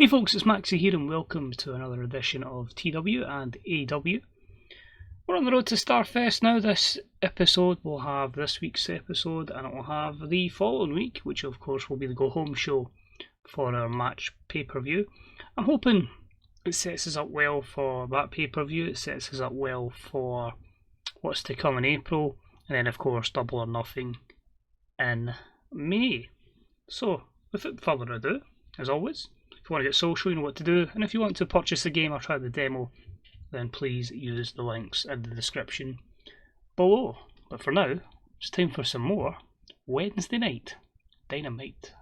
Hey folks, it's Maxie here and welcome to another edition of TW and AEW. We're on the road to Starfest now. This episode will have this week's episode and it will have the following week, which of course will be the go home show for our match pay-per-view. I'm hoping it sets us up well for that pay-per-view. It sets us up well for what's to come in April, and then of course Double or Nothing in May. So without further ado, as always, if you want to get social, you know what to do, and if you want to purchase the game or try the demo, then please use the links in the description below. But for now, it's time for some more Wednesday Night Dynamite.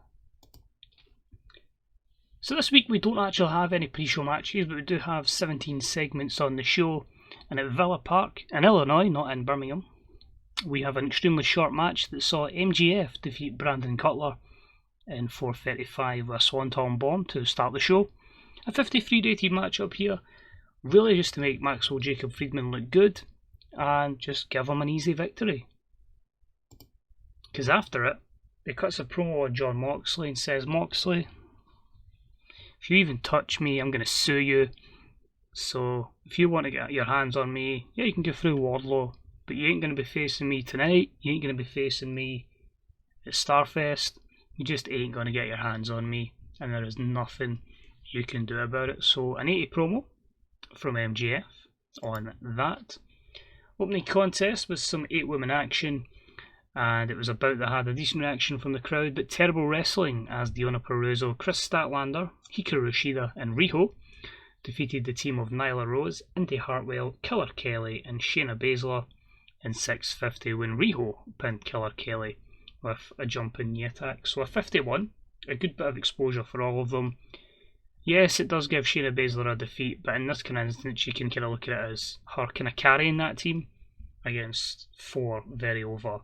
So this week we don't actually have any pre-show matches, but we do have 17 segments on the show, and at Villa Park in Illinois, not in Birmingham, we have an extremely short match that saw MJF defeat Brandon Cutler in 4:35 with a Swanton Bomb to start the show. A 53 rated matchup here, really just to make Maxwell Jacob Friedman look good and just give him an easy victory. Because after it, he cuts a promo on John Moxley and says, "Moxley, if you even touch me, I'm going to sue you. So if you want to get your hands on me, yeah, you can go through Wardlow, but you ain't going to be facing me tonight. You ain't going to be facing me at Starfest. You just ain't going to get your hands on me, and there is nothing you can do about it." So an 80 promo from MJF on that. Opening contest was some 8-woman action, and it was about that had a decent reaction from the crowd, but terrible wrestling as Deonna Purrazzo, Chris Statlander, Hikaru Shida and Riho defeated the team of Nyla Rose, Indy Hartwell, Killer Kelly and Shayna Baszler in 6:50 when Riho pinned Killer Kelly with a jumping knee attack. So a 51, a good bit of exposure for all of them. Yes, it does give Shayna Baszler a defeat, but in this kind of instance you can kind of look at it as her kind of carrying that team against 4 very over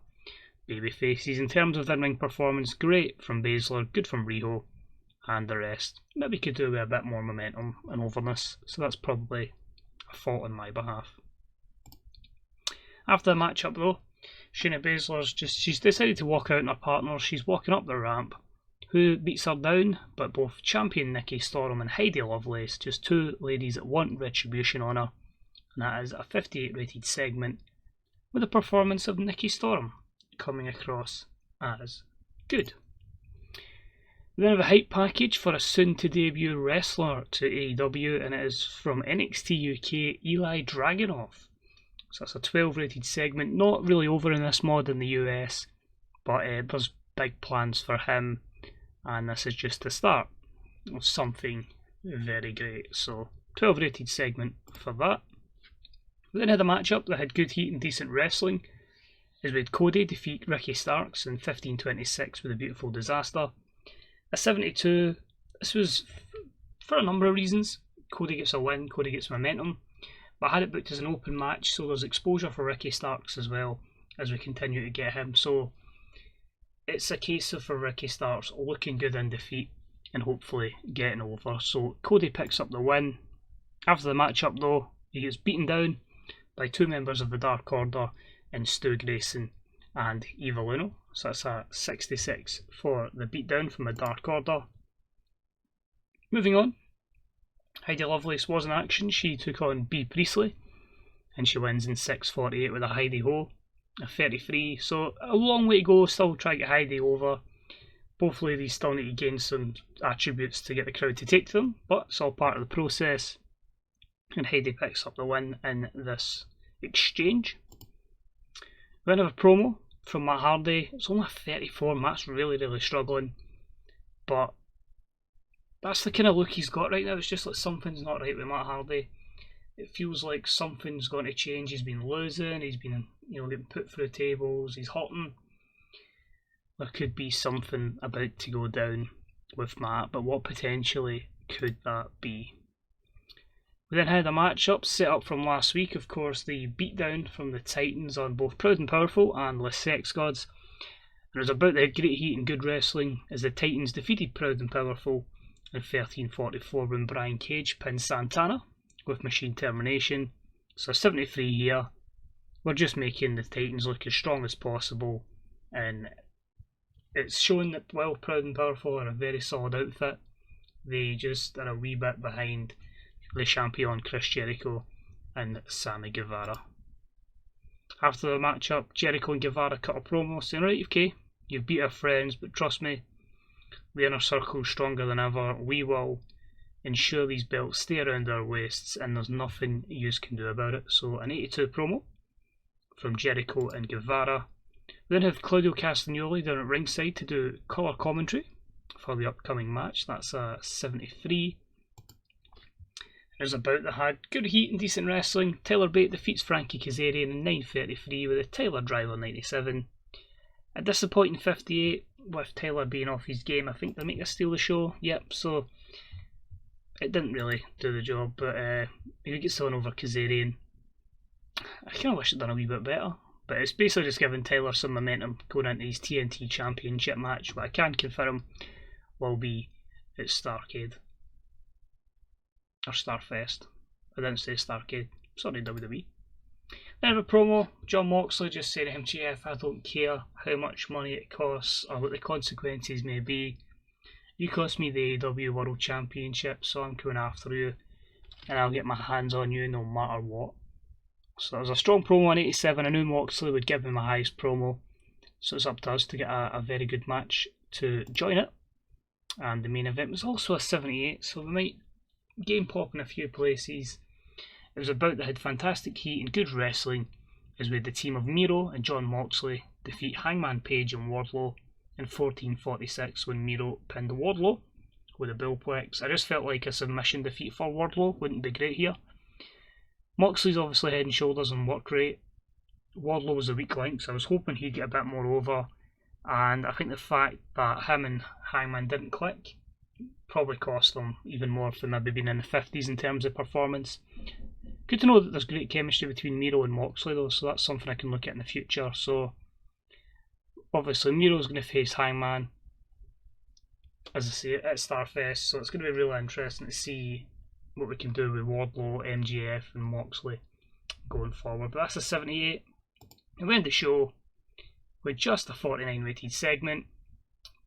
baby faces. In terms of the ring performance, great from Baszler, good from Riho, and the rest maybe could do with a bit more momentum and overness, so that's probably a fault on my behalf. After the matchup though, Shayna Baszler's she's decided to walk out on her partner. She's walking up the ramp. Who beats her down? But both champion Nikki Storm and Heidi Lovelace, just 2 ladies that want retribution on her. And that is a 58 rated segment with a performance of Nikki Storm coming across as good. We then have a hype package for a soon to debut wrestler to AEW, and it is from NXT UK Eli Dragunov. So that's a 12 rated segment, not really over in this mod in the US, but there's big plans for him, and this is just the start of something very great. So 12 rated segment for that. We then had a matchup that had good heat and decent wrestling, as we had Cody defeat Ricky Starks in 15:26 with a beautiful disaster. A 72, this was for a number of reasons. Cody gets a win, Cody gets momentum. But I had it booked as an open match, so there's exposure for Ricky Starks as well as we continue to get him. So it's a case of for Ricky Starks looking good in defeat and hopefully getting over. So Cody picks up the win. After the matchup though, he gets beaten down by 2 members of the Dark Order in Stu Grayson and Evil Uno. So that's a 66 for the beatdown from the Dark Order. Moving on. Heidi Lovelace was in action. She took on Bea Priestley and she wins in 6:48 with a Heidi Ho, a 33. So a long way to go, still trying to get Heidi over. Both ladies still need to gain some attributes to get the crowd to take to them, but it's all part of the process. And Heidi picks up the win in this exchange. We then have a promo from Matt Hardy. It's only a 34, Matt's really struggling, but that's the kind of look he's got right now. It's just like something's not right with Matt Hardy. It feels like something's going to change. He's been losing, he's been getting put through tables, he's hurting. There could be something about to go down with Matt, but what potentially could that be? We then had a matchup set up from last week, of course, the beatdown from the Titans on both Proud and Powerful and Les Sex Gods. And it was about the great heat and good wrestling as the Titans defeated Proud and Powerful in 13:44 when Brian Cage pinned Santana with Machine Termination. So 73 here. We're just making the Titans look as strong as possible, and it's shown that, well, Proud and Powerful are a very solid outfit. They just are a wee bit behind Le Champion Chris Jericho and Sammy Guevara. After the matchup, Jericho and Guevara cut a promo saying, right, okay, you've beat our friends, but trust me, the inner circle's stronger than ever. We will ensure these belts stay around our waists and there's nothing you can do about it. So an 82 promo from Jericho and Guevara. We then have Claudio Castingoli down at ringside to do colour commentary for the upcoming match. That's a 73. It was about that had good heat and decent wrestling. Tyler Bate defeats Frankie Kazarian in 9:33 with a Tyler Driver 97. A disappointing 58 with Tyler being off his game. I think they make us steal the show. Yep, so it didn't really do the job, but he gets on over Kazarian. I kind of wish it'd done a wee bit better, but it's basically just giving Tyler some momentum going into his TNT Championship match, what I can confirm will be at Starrcade. Or Starfest. I didn't say Starrcade. Sorry, WWE. Then I have a promo. John Moxley just saying to MJF, I don't care how much money it costs or what the consequences may be. You cost me the AEW World Championship, so I'm coming after you, and I'll get my hands on you no matter what. So it was a strong promo on 87. I knew Moxley would give me my highest promo, so it's up to us to get a very good match to join it. And the main event was also a 78, so we might game pop in a few places. It was about that had fantastic heat and good wrestling, as we had the team of Miro and John Moxley defeat Hangman Page and Wardlow in 14:46 when Miro pinned Wardlow with a Bullplex. I just felt like a submission defeat for Wardlow wouldn't be great here. Moxley's obviously head and shoulders and work rate. Wardlow was a weak link, so I was hoping he'd get a bit more over, and I think the fact that him and Hangman didn't click probably cost them even more for maybe being in the 50s in terms of performance. Good to know that there's great chemistry between Miro and Moxley though, so that's something I can look at in the future. So obviously Miro's going to face Hangman, as I say, at Starfest, so it's going to be really interesting to see what we can do with Wardlow, MJF and Moxley going forward. But that's a 78. And we end the show with just a 49 rated segment,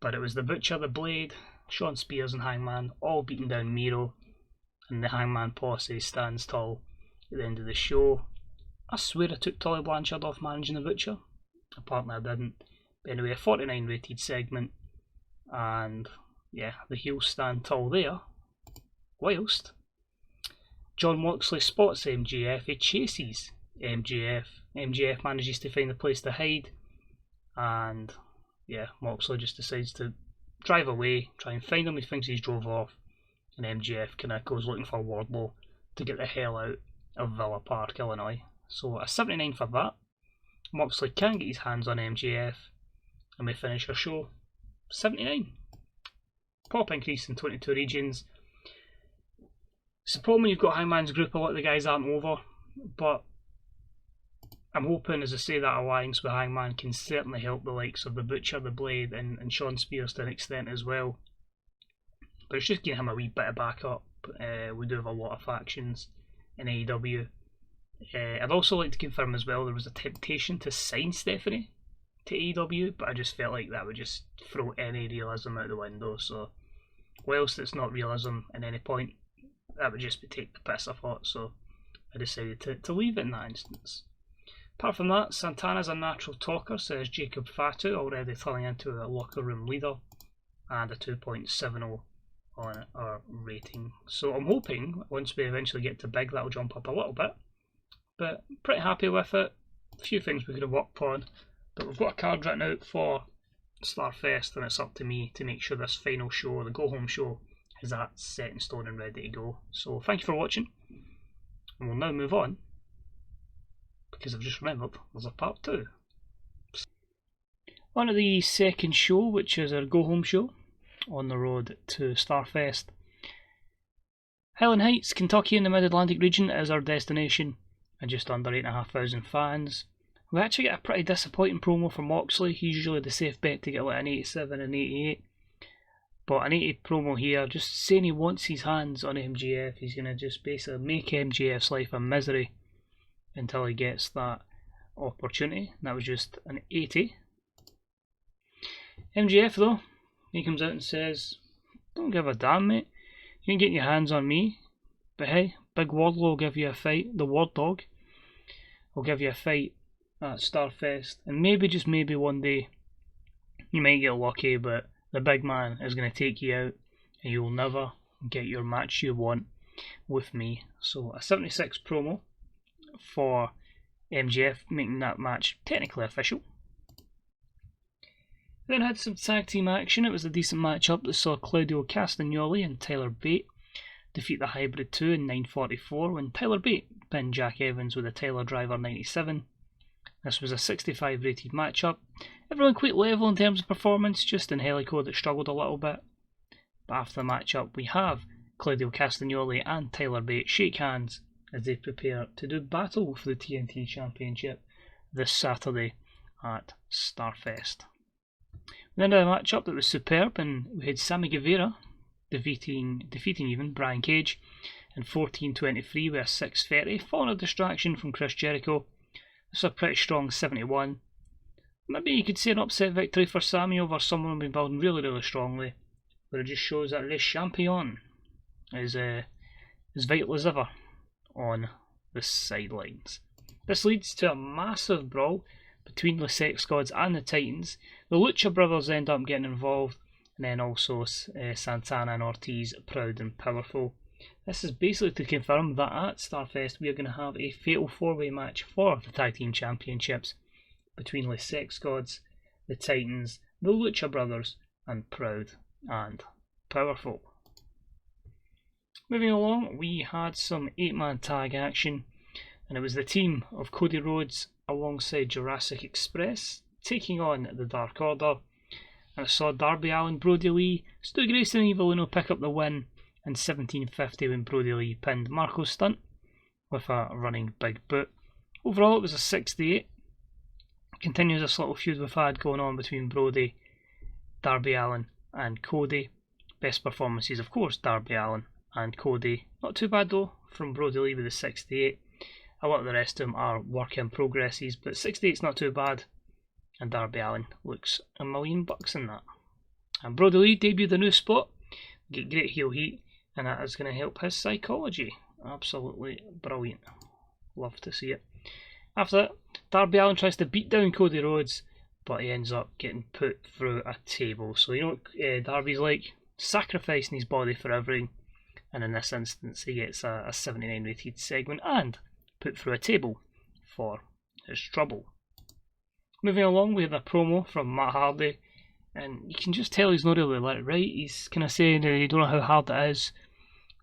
but it was the Butcher, the Blade, Shawn Spears and Hangman all beating down Miro, and the Hangman posse stands tall at the end of the show. I swear I took Tully Blanchard off managing the Butcher. Apparently I didn't. But anyway, a 49 rated segment, and yeah, the heels stand tall there. Whilst John Moxley spots MJF, he chases MJF. MJF manages to find a place to hide, and yeah, Moxley just decides to drive away, try and find him. He thinks he's drove off, and MJF kind of goes looking for Wardlow to get the hell out of Villa Park, Illinois. So a 79 for that. Moxley can get his hands on MJF, and we finish our show 79. Pop increase in 22 regions. It's a problem when you've got Hangman's group, a lot of the guys aren't over, but I'm hoping, as I say, that alliance with Hangman can certainly help the likes of the Butcher, the Blade and Shawn Spears to an extent as well. But it's just giving him a wee bit of backup. We do have a lot of factions in AEW. I'd also like to confirm as well there was a temptation to sign Stephanie to AEW, but I just felt like that would just throw any realism out the window. So whilst it's not realism at any point, that would just be take the piss, I thought, so I decided to leave it in that instance. Apart from that, Santana's a natural talker, says Jacob Fatu, already turning into a locker room leader, and a 2.70 on our rating. So I'm hoping once we eventually get to big that'll jump up a little bit, but pretty happy with it. A few things we could have worked on, but we've got a card written out for Starfest, and it's up to me to make sure this final show, the go home show, is that set in stone and ready to go. So thank you for watching, and we'll now move on, because I've just remembered there's a part 2. On to the second show, which is our go home show on the road to Starfest. Highland Heights, Kentucky in the Mid-Atlantic region is our destination, and just under 8,500 fans. We actually get a pretty disappointing promo from Moxley. He's usually the safe bet to get like an 87 and 88. But an 80 promo here, just saying he wants his hands on MJF. He's going to just basically make MJF's life a misery until he gets that opportunity. That was just an 80. MJF though, he comes out and says, don't give a damn mate. You ain't getting your hands on me. But hey, Big Wardlow will give you a fight. The Ward Dog will give you a fight at Starfest. And maybe, just maybe one day, you might get lucky, but the big man is going to take you out and you will never get your match you want with me. So a 76 promo for MJF, making that match technically official. Then had some tag team action. It was a decent matchup that saw Claudio Castingoli and Tyler Bate defeat the Hybrid 2 in 9:44 when Tyler Bate pinned Jack Evans with a Tyler Driver 97. This was a 65 rated matchup. Everyone quite level in terms of performance, just Angelico that struggled a little bit. But after the matchup we have Claudio Castagnoli and Tyler Bate shake hands as they prepare to do battle for the TNT Championship this Saturday at Starfest. Then a matchup that was superb, and we had Sammy Guevara defeating even Brian Cage in 14:23 with a 6:30, following a distraction from Chris Jericho. This is a pretty strong 71. Maybe you could say an upset victory for Sammy over someone who's been building really strongly, but it just shows that Le Champion is as vital as ever on the sidelines. This leads to a massive brawl between the Sex Gods and the Titans. The Lucha Brothers end up getting involved, and then also Santana and Ortiz, Proud and Powerful. This is basically to confirm that at Starfest we are going to have a fatal 4-way match for the Tag Team Championships between the Sex Gods, the Titans, the Lucha Brothers, and Proud and Powerful. Moving along, we had some 8-man tag action, and it was the team of Cody Rhodes alongside Jurassic Express taking on the Dark Order, and it saw Darby Allin, Brody Lee, Stu Grayson and Evil Uno pick up the win in 17:50 when Brody Lee pinned Marco Stunt with a running big boot. Overall it was a 68. Continues this little feud we've had going on between Brody, Darby Allin and Cody. Best performances of course Darby Allin and Cody. Not too bad though from Brody Lee with a 68. A lot of the rest of them are work in progresses, but 68's not too bad, and Darby Allin looks $1 million in that. And Brody Lee debuted a new spot, get great heel heat, and that is going to help his psychology. Absolutely brilliant. Love to see it. After that, Darby Allin tries to beat down Cody Rhodes, but he ends up getting put through a table. So you know what Darby's like? Sacrificing his body for everything, and in this instance he gets a 79 rated segment and put through a table for his trouble. Moving along, we have a promo from Matt Hardy, and you can just tell he's not really let it right. He's kind of saying that you don't know how hard it is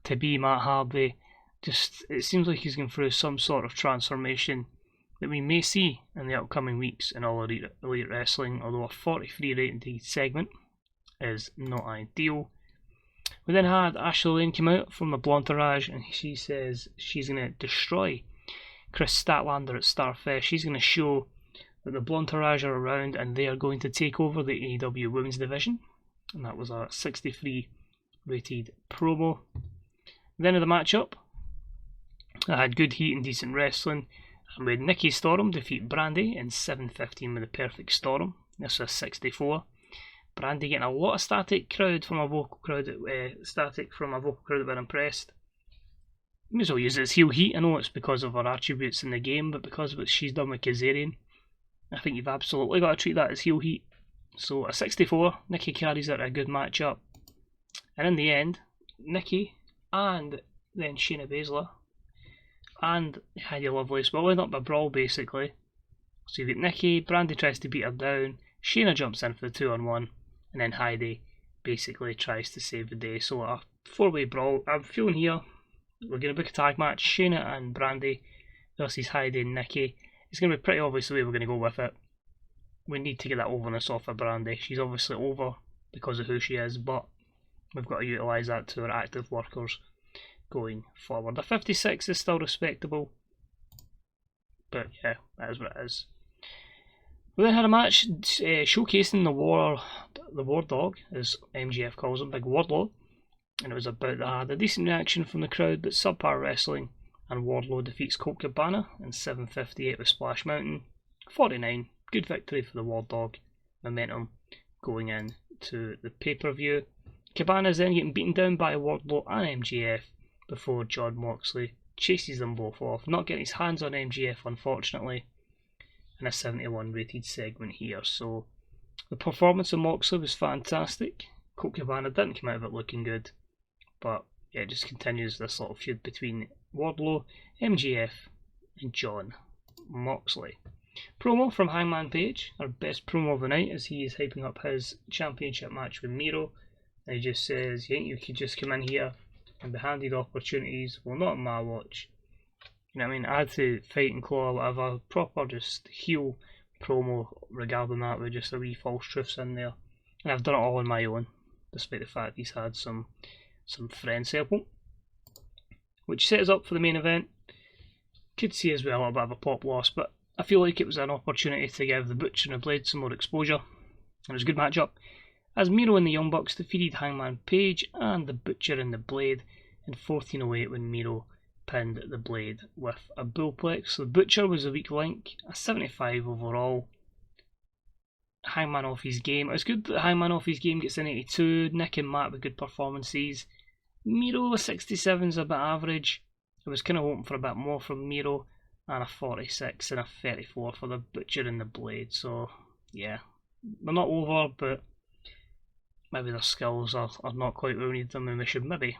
to be Matt Hardy. Just it seems like he's going through some sort of transformation that we may see in the upcoming weeks in All Elite Wrestling, although a 43 rated segment is not ideal. We then had Ashley Lane come out from the Blonderage, and she says she's going to destroy Chris Statlander at Starfest. She's going to show that the Blonderage are around and they are going to take over the AEW Women's Division. And that was a 63 rated promo. Then of the matchup, I had good heat and decent wrestling. And we had Nikki Storm defeat Brandy in 7:15 with a perfect storm. This was 64. Brandy getting a lot of static from a vocal crowd that were impressed. May as well use it as heel heat. I know it's because of her attributes in the game, but because of what she's done with Kazarian, I think you've absolutely got to treat that as heel heat. So a 64, Nikki carries out a good matchup. And in the end, Nikki and then Shayna Baszler and Heidi Lovelace will end up a brawl basically. So you've got Nikki, Brandy tries to beat her down, Shayna jumps in for the 2-on-1, and then Heidi basically tries to save the day. So a 4-way brawl. I'm feeling here we're going to book a tag match, Shayna and Brandy versus Heidi and Nikki. It's going to be pretty obvious the way we're going to go with it. We need to get that overness off of Brandy. She's obviously over because of who she is, but we've got to utilise that to our active workers going forward. The 56 is still respectable, but yeah, that is what it is. We then had a match showcasing the War Dog, as MJF calls him, Big Wardlow, and it was about that. Had a decent reaction from the crowd, but subpar wrestling, and Wardlow defeats Colt Cabana in 7:58 with Splash Mountain. 49, good victory for the War Dog. Momentum going in to the pay-per-view. Cabana's then getting beaten down by Wardlow and MJF before Jon Moxley chases them both off, not getting his hands on MJF unfortunately, in a 71 rated segment here. So the performance of Moxley was fantastic. Colt Cabana didn't come out of it looking good, but yeah, it just continues this little feud between Wardlow, MJF and Jon Moxley. Promo from Hangman Page, our best promo of the night, as he is hyping up his championship match with Miro. And he just says, you think you could just come in here and be handed opportunities? Well, not on my watch. You know what I mean? I had to fight and claw or whatever. Proper just heel promo regarding that, with just a wee false truths in there. And I've done it all on my own, despite the fact he's had some friends help him. Which sets up for the main event. Could see as well a bit of a pop loss, but I feel like it was an opportunity to give the Butcher and the Blade some more exposure. And it was a good matchup, as Miro and the Young Bucks defeated Hangman Page and the Butcher and the Blade in 14:08 when Miro pinned the Blade with a bullplex. So the Butcher was a weak link, a 75 overall. Hangman off his game. It's good that Hangman off his game gets an 82. Nick and Matt with good performances. Miro a 67 is a bit average. I was kind of hoping for a bit more from Miro, and a 46 and a 34 for the Butcher and the Blade. So yeah, they're not over, but maybe their skills are not quite where we need them, and we should maybe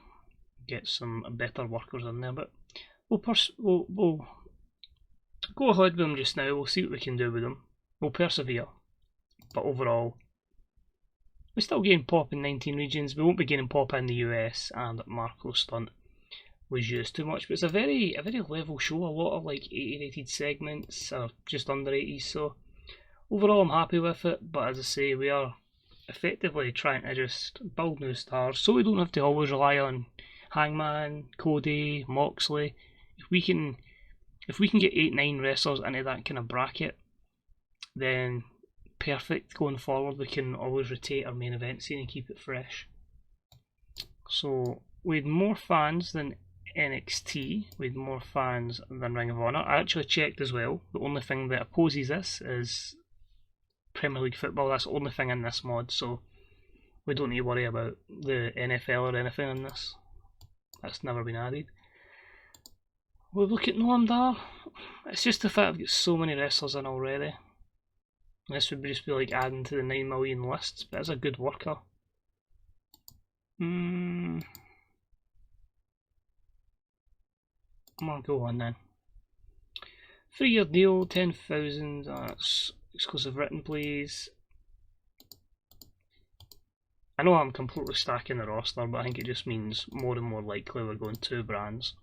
get some better workers in there. But we'll go ahead with them just now. We'll see what we can do with them. We'll persevere. But overall, we're still getting pop in 19 regions. We won't be getting pop in the US, and Marco's stunt was used too much. But it's a very level show. A lot of like 80 rated segments, or just under 80. So overall, I'm happy with it. But as I say, we are effectively trying to just build new stars, so we don't have to always rely on Hangman, Cody, Moxley. If we can get 8-9 wrestlers into that kind of bracket, then perfect going forward. We can always rotate our main event scene and keep it fresh. So we had more fans than NXT, we had more fans than Ring of Honor. I actually checked as well. The only thing that opposes this is Premier League football. That's the only thing in this mod, so we don't need to worry about the NFL or anything in this. That's never been added. We'll look at Noam Dar. It's just the fact I've got so many wrestlers in already. This would just be like adding to the 9 million lists, but it's a good worker. I'm gonna go on then. 3-year deal, 10,000, that's exclusive written, please. I know I'm completely stacking the roster, but I think it just means more and more likely we're going 2 brands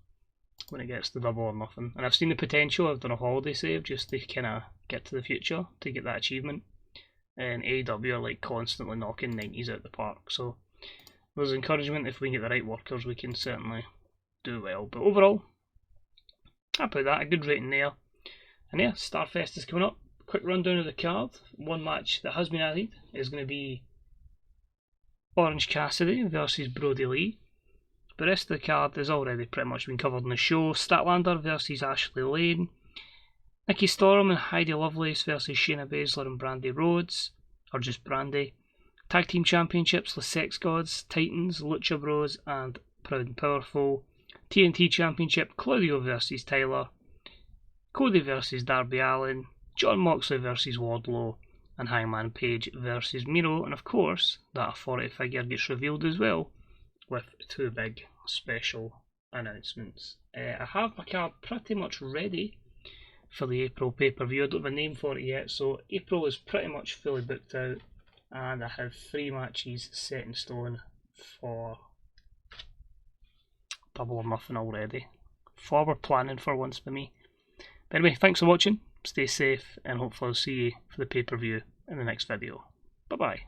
when it gets to double or nothing. And I've seen the potential. I've done a holiday save just to kind of get to the future, to get that achievement. And AEW are like constantly knocking 90s out the park, so there's encouragement. If we can get the right workers, we can certainly do well. But overall, happy with that, a good rating there. And yeah, Starfest is coming up. Quick rundown of the card. One match that has been added is going to be Orange Cassidy versus Brody Lee. The rest of the card has already pretty much been covered in the show. Statlander versus Ashley Lane. Nikki Storm and Heidi Lovelace versus Shayna Baszler and Brandy Rhodes. Or just Brandy. Tag Team Championships, the Sex Gods, Titans, Lucha Bros and Proud and Powerful. TNT Championship, Claudio versus Tyler. Cody versus Darby Allin. Jon Moxley versus Wardlow. And Hangman Page versus Miro. And of course, that 40 figure gets revealed as well, with 2 big special announcements. I have my card pretty much ready for the April pay-per-view. I don't have a name for it yet, so April is pretty much fully booked out, and I have 3 matches set in stone for double or nothing already. Forward planning for once for me. But anyway, thanks for watching, stay safe, and hopefully I'll see you for the pay-per-view in the next video. Bye bye.